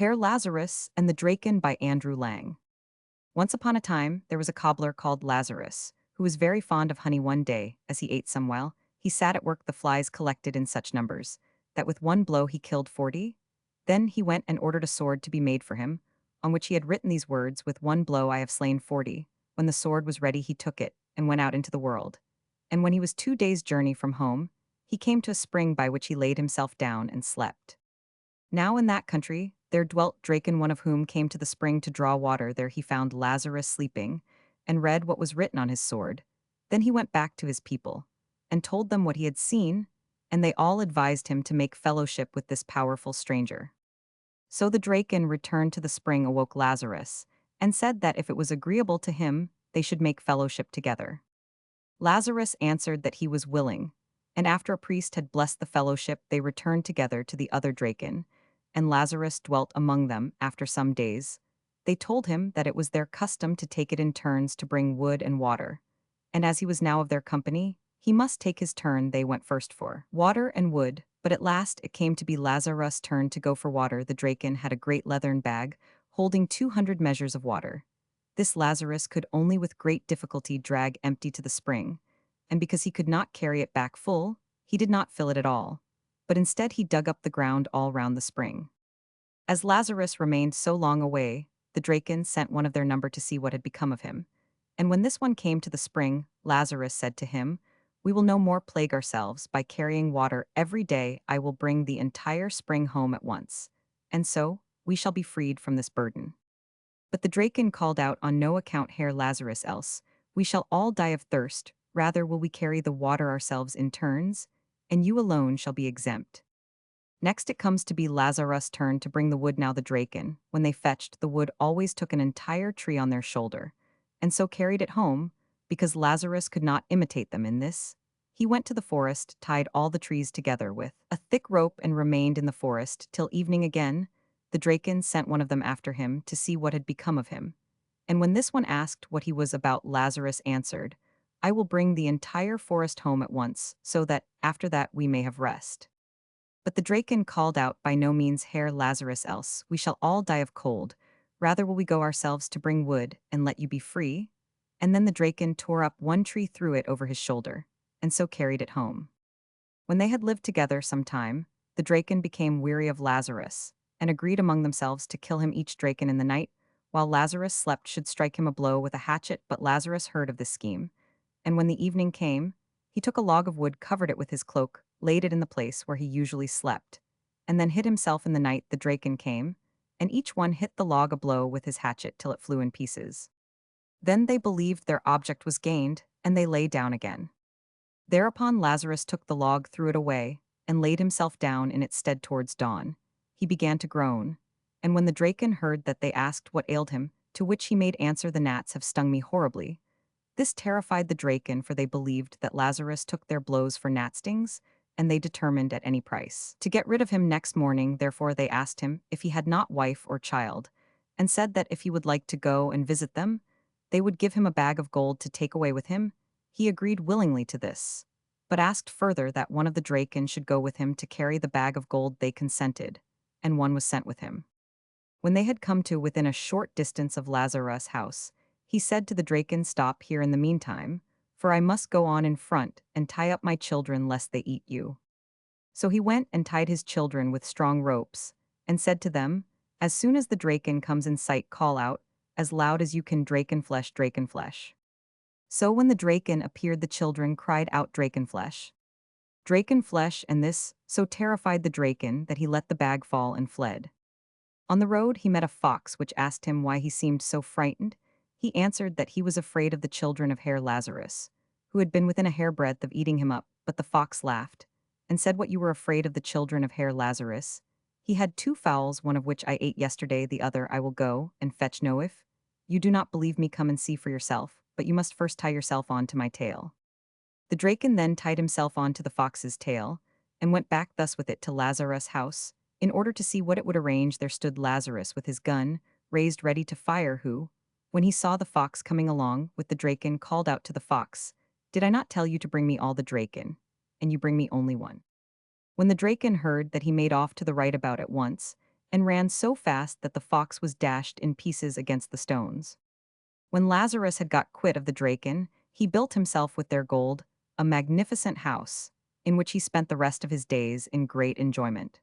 Herr Lazarus and the Draken by Andrew Lang. Once upon a time, there was a cobbler called Lazarus, who was very fond of honey. One day, as he ate some while, he sat at work. The flies collected in such numbers that with one blow he killed 40. Then he went and ordered a sword to be made for him, on which he had written these words, "With one blow I have slain 40. When the sword was ready, he took it and went out into the world. And when he was 2 days' journey from home, he came to a spring by which he laid himself down and slept. Now in that country there dwelt Draken, one of whom came to the spring to draw water. There he found Lazarus sleeping, and read what was written on his sword. Then he went back to his people, and told them what he had seen, and they all advised him to make fellowship with this powerful stranger. So the Draken returned to the spring, awoke Lazarus, and said that if it was agreeable to him, they should make fellowship together. Lazarus answered that he was willing, and after a priest had blessed the fellowship, they returned together to the other Draken, and Lazarus dwelt among them after some days. They told him that it was their custom to take it in turns to bring wood and water, and as he was now of their company, he must take his turn. They went first for water and wood, but at last it came to be Lazarus' turn to go for water. The Draken had a great leathern bag, holding 200 measures of water. This Lazarus could only with great difficulty drag empty to the spring, and because he could not carry it back full, he did not fill it at all, but instead he dug up the ground all round the spring. As Lazarus remained so long away, the Draken sent one of their number to see what had become of him. And when this one came to the spring, Lazarus said to him, "We will no more plague ourselves by carrying water every day. I will bring the entire spring home at once, and so we shall be freed from this burden." But the Draken called out, "On no account, Herr Lazarus, else we shall all die of thirst. Rather will we carry the water ourselves in turns, and you alone shall be exempt." Next it comes to be Lazarus' turn to bring the wood. Now the Draken, when they fetched the wood, always took an entire tree on their shoulder, and so carried it home, because Lazarus could not imitate them in this. He went to the forest, tied all the trees together with a thick rope, and remained in the forest till evening again. The Draken sent one of them after him to see what had become of him. And when this one asked what he was about, Lazarus answered, "I will bring the entire forest home at once, so that, after that, we may have rest." But the Draken called out, "By no means, Herr Lazarus, else we shall all die of cold. Rather will we go ourselves to bring wood, and let you be free." And then the Draken tore up one tree, threw it over his shoulder, and so carried it home. When they had lived together some time, the Draken became weary of Lazarus, and agreed among themselves to kill him. Each Draken in the night, while Lazarus slept, should strike him a blow with a hatchet. But Lazarus heard of this scheme, and when the evening came, he took a log of wood, covered it with his cloak, laid it in the place where he usually slept, and then hid himself. In the night the Draken came, and each one hit the log a blow with his hatchet till it flew in pieces. Then they believed their object was gained, and they lay down again. Thereupon Lazarus took the log, threw it away, and laid himself down in its stead. Towards dawn he began to groan, and when the Draken heard that, they asked what ailed him, to which he made answer, "The gnats have stung me horribly." This terrified the Draken, for they believed that Lazarus took their blows for gnat stings, and they determined at any price to get rid of him. Next morning, therefore, they asked him if he had not wife or child, and said that if he would like to go and visit them, they would give him a bag of gold to take away with him. He agreed willingly to this, but asked further that one of the Draken should go with him to carry the bag of gold. They consented, and one was sent with him. When they had come to within a short distance of Lazarus' house, he said to the Draken, "Stop here in the meantime, for I must go on in front and tie up my children lest they eat you." So he went and tied his children with strong ropes, and said to them, "As soon as the Draken comes in sight, call out, as loud as you can, 'Drakenflesh, Drakenflesh.'" So when the Draken appeared, the children cried out, "Drakenflesh, Drakenflesh," and this so terrified the Draken that he let the bag fall and fled. On the road he met a fox, which asked him why he seemed so frightened. He answered that he was afraid of the children of Herr Lazarus, who had been within a hairbreadth of eating him up. But the fox laughed, and said, "What, you were afraid of the children of Herr Lazarus? He had 2 fowls, one of which I ate yesterday, the other I will go and fetch. No, if you do not believe me, come and see for yourself, but you must first tie yourself on to my tail." The Draken then tied himself on to the fox's tail, and went back thus with it to Lazarus' house, in order to see what it would arrange. There stood Lazarus with his gun raised ready to fire, who, when he saw the fox coming along with the Draken, called out to the fox, "Did I not tell you to bring me all the Draken, and you bring me only one?" When the Draken heard that, he made off to the right about at once, and ran so fast that the fox was dashed in pieces against the stones. When Lazarus had got quit of the Draken, he built himself with their gold a magnificent house, in which he spent the rest of his days in great enjoyment.